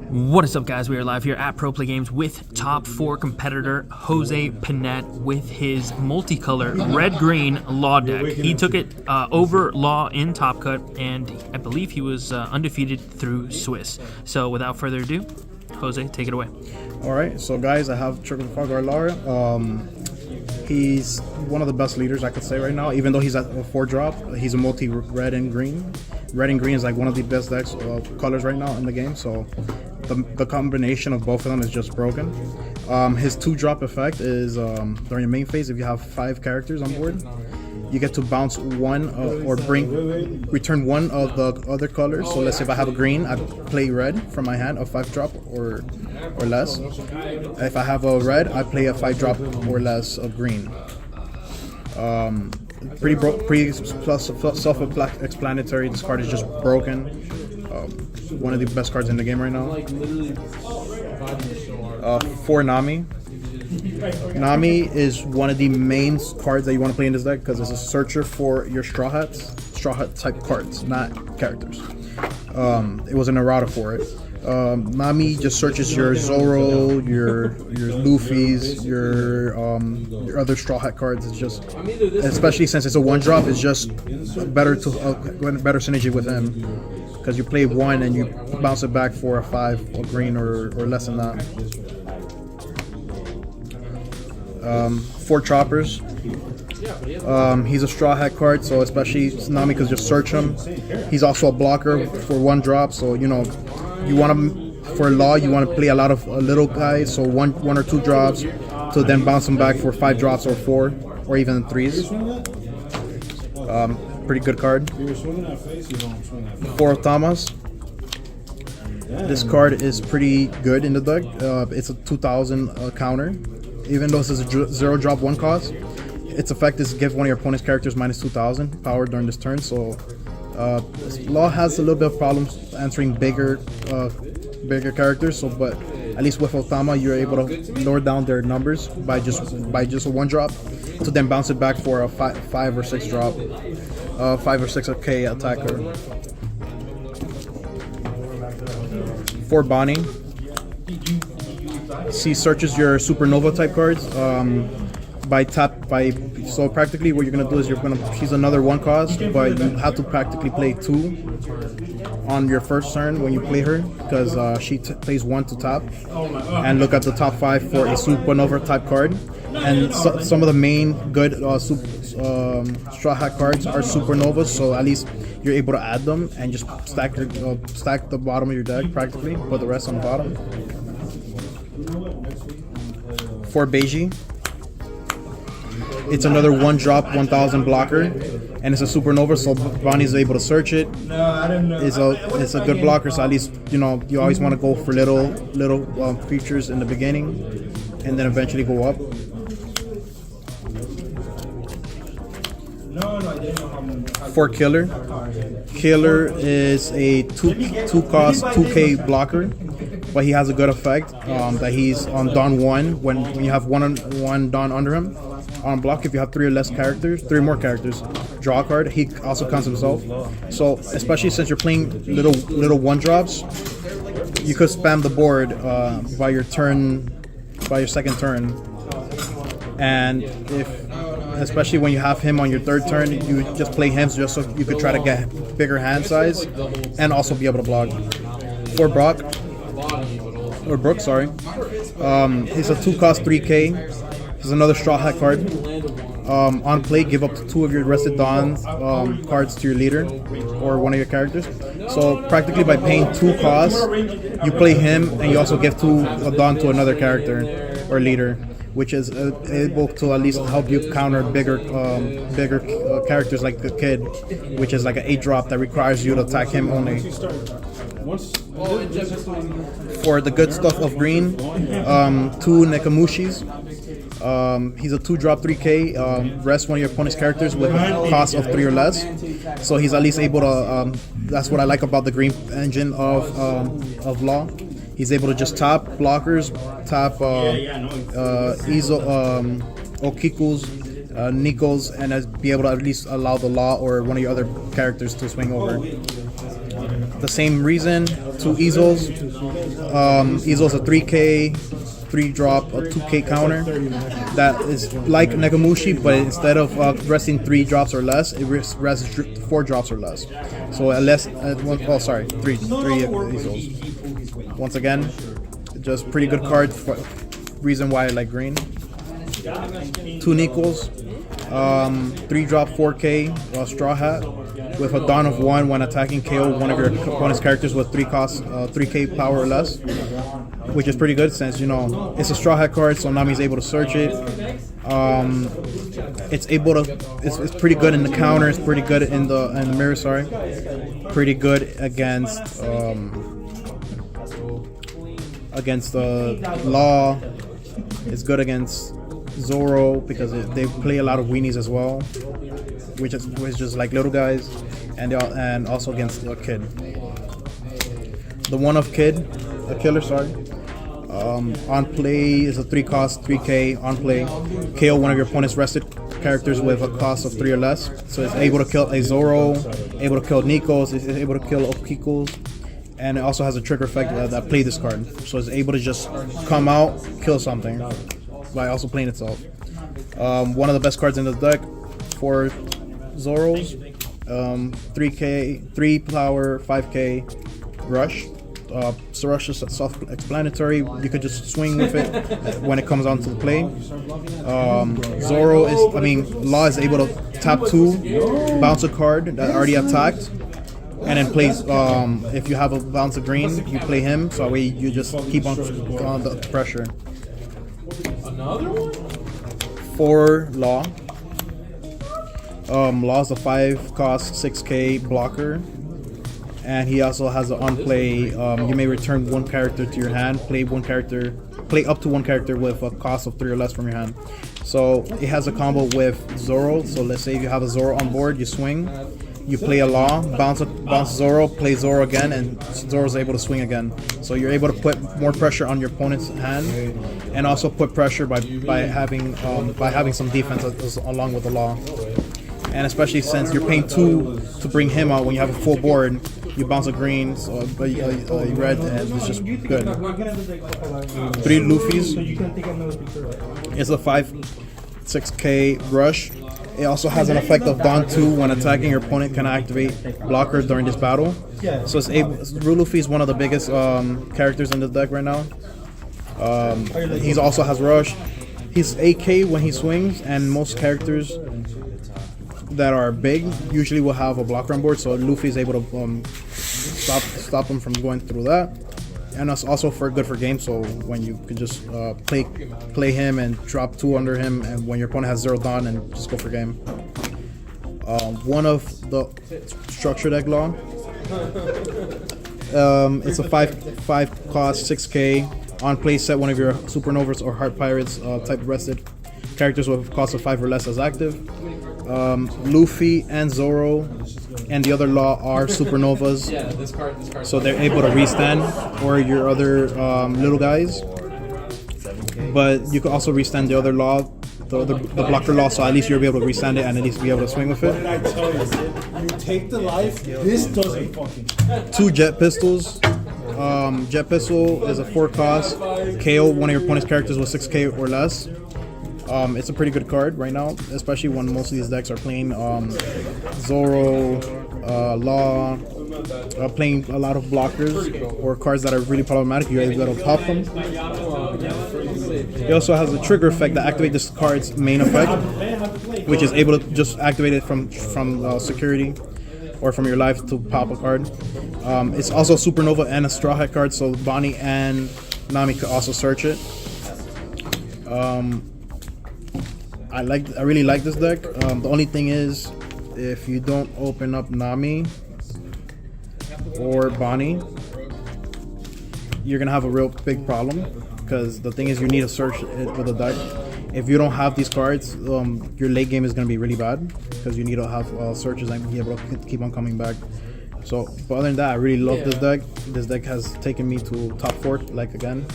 What is up, guys? We are live here at Pro Play Games with top 4 competitor Jose Pinet with his multicolor red-green Law deck. He took it over Law in Top Cut, and I believe he was undefeated through Swiss. So without further ado, Jose, take it away. All right, so guys, I have Trafalgar. He's one of the best leaders I could say right now. Even though he's at a 4-drop, he's a multi-red and green. Red and green is like one of the best decks colors right now in the game. So the combination of both of them is just broken. His 2-drop effect is during your main phase. If you have 5 characters on board, you get to bounce one or return one of the other colors. So let's say if I have a green, I play red from my hand, a 5-drop or less. If I have a red, I play a 5-drop or less of green. Pretty self-explanatory. This card is just broken. One of the best cards in the game right now. For Nami. Nami is one of the main cards that you want to play in this deck because it's a searcher for your Straw Hat type cards, not characters. It was an errata for it. Nami just searches your Zoro, your Luffy's, your other Straw Hat cards. It's just, especially since it's a 1-drop, it's just better to better synergy with him because you play 1 and you bounce it back for a 5 or green or less than that. 4 choppers. He's a Straw Hat card, so especially Nami could just search him. He's also a blocker for 1-drop, so you know you want to, for Law, you want to play a lot of little guys, so one or 2 drops to then bounce them back for 5 drops or 4 or even 3s. Pretty good card. 4 Thomas. This card is pretty good in the deck. It's a 2000 counter. Even though this is a 0-drop 1 cost, its effect is give one of your opponent's characters minus 2000 power during this turn. So Law has a little bit of problems answering bigger characters. So, but at least with Otama, you're able to lower down their numbers by just a 1-drop to then bounce it back for a 5 or 6 drop, 5 or 6k attacker. For Bonnie. She searches your Supernova type cards so practically what you're gonna do is she's another 1 cost, but you have to practically play 2 on your first turn when you play her because she plays 1 to top and look at the top 5 for a Supernova type card. And some of the main good Straw Hat cards are Supernovas, so at least you're able to add them and just stack the bottom of your deck practically, put the rest on the bottom. For Beiji, it's another 1-drop 1000 blocker, and it's a Supernova, so Bonnie's able to search it. It's a good blocker, so at least you know you always want to go for little creatures in the beginning, and then eventually go up. For Killer is a 2-cost 2k blocker. But he has a good effect that he's on Dawn 1 when you have one Dawn under him. On block, if you have 3 or more characters, draw a card. He also counts himself. So especially since you're playing little 1-drops, you could spam the board by your second turn. And especially when you have him on your 3rd turn, you just play him just so you could try to get bigger hand size and also be able to block. For Brooke, sorry. He's a 2-cost 3k. He's another Straw Hat card. On play, give up to 2 of your rested Dawn cards to your leader or one of your characters. So practically by paying 2 costs, you play him and you also give 2 Dawn to another character or leader, which is able to at least help you counter bigger characters like the Kid, which is like an 8-drop that requires you to attack him only. For the good stuff of green, 2 Nekamushis. He's a 2-drop 3k, rest one of your opponent's characters with a cost of 3 or less. So he's at least able to, that's what I like about the green engine of Law. He's able to just tap blockers, tap Okiku's, Nico's, and be able to at least allow the Law or one of your other characters to swing over. the same reason, 2 easels. Easel's a 3K, 3-drop, a 2K counter. That is like Nekomushi, but instead of resting 3 drops or less, it rests 4 drops or less. So three easels. Once again, just pretty good card. Reason why I like green. 2 Nickels, 3-drop 4K Straw Hat with a Dawn of 1 when attacking, KO one of your opponent's characters with 3K power or less, which is pretty good since, you know, it's a Straw Hat card, so Nami's able to search it. It's pretty good in the counter. It's pretty good in the mirror. Sorry, pretty good against Law. It's good against Zoro because they play a lot of weenies as well, which is just like little guys, and also against a Kid. The one-of Kid, a killer, sorry. On play is a 3-cost, 3K on play. KO one of your opponent's rested characters with a cost of 3 or less. So it's able to kill a Zoro, able to kill Nikos, it's able to kill Okikos, and it also has a trigger effect that play this card. So it's able to just come out, kill something by also playing itself. One of the best cards in the deck for Zoros. 3K, 3 power, 5K Rush. So Rush is self-explanatory. You could just swing with it when it comes onto the play. Law is able to tap 2, bounce a card that already attacked, and then plays. If you have a bounce of green, you play him. So that way you just keep on the pressure. For Law. Law's a 5-cost 6K blocker, and he also has an on-play. You may return 1 character to your hand, play up to 1 character with a cost of 3 or less from your hand. So it has a combo with Zoro. So let's say if you have a Zoro on board, you swing, you play a Law, bounce Zoro, play Zoro again, and Zoro's able to swing again. So you're able to put more pressure on your opponent's hand, and also put pressure by having some defense along with the Law. And especially since you're paying 2 to bring him out when you have a full board, you bounce a green, so a red, and it's just good. 3 Luffy's. It's a 5-6K Rush. It also has an effect of Dawn 2 when attacking. Your opponent can activate blocker during this battle. So Luffy is one of the biggest characters in the deck right now. He also has Rush. He's AK when he swings, and most characters that are big usually will have a blocker on board. So Luffy is able to stop him from going through that. And that's also good for games. So when you can just play him and drop 2 under him, and when your opponent has 0 Dawn, and just go for game. One of the structure deck Law. It's a 5-cost 6K on play. Set one of your Supernovas or Heart Pirates type rested characters with a cost of 5 or less as active. Luffy and Zoro and the other Law are Supernovas, so they're able to restand, or your other little guys. But you can also restand the other Law, the blocker Law, so at least you'll be able to restand it and at least be able to swing with it. What did I tell you? You take the life, this doesn't fucking. 2 Jet Pistols. Jet Pistol is a 4-cost. KO one of your opponent's characters with 6K or less. It's a pretty good card right now, especially when most of these decks are playing Zoro, Law, playing a lot of blockers or cards that are really problematic. You're able to pop them. It also has a trigger effect that activates this card's main effect, which is able to just activate it from security or from your life to pop a card. It's also Supernova and a Straw Hat card, so Bonnie and Nami could also search it. I really like this deck. The only thing is, if you don't open up Nami or Bonnie, you're gonna have a real big problem, because the thing is, you need to search it with the deck. If you don't have these cards, your late game is gonna be really bad, because you need to have searches and be able to keep on coming back. So, but other than that, I really love this deck. This deck has taken me to top 4, like again.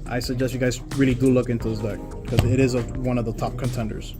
I suggest you guys really do look into this deck, because it is one of the top contenders.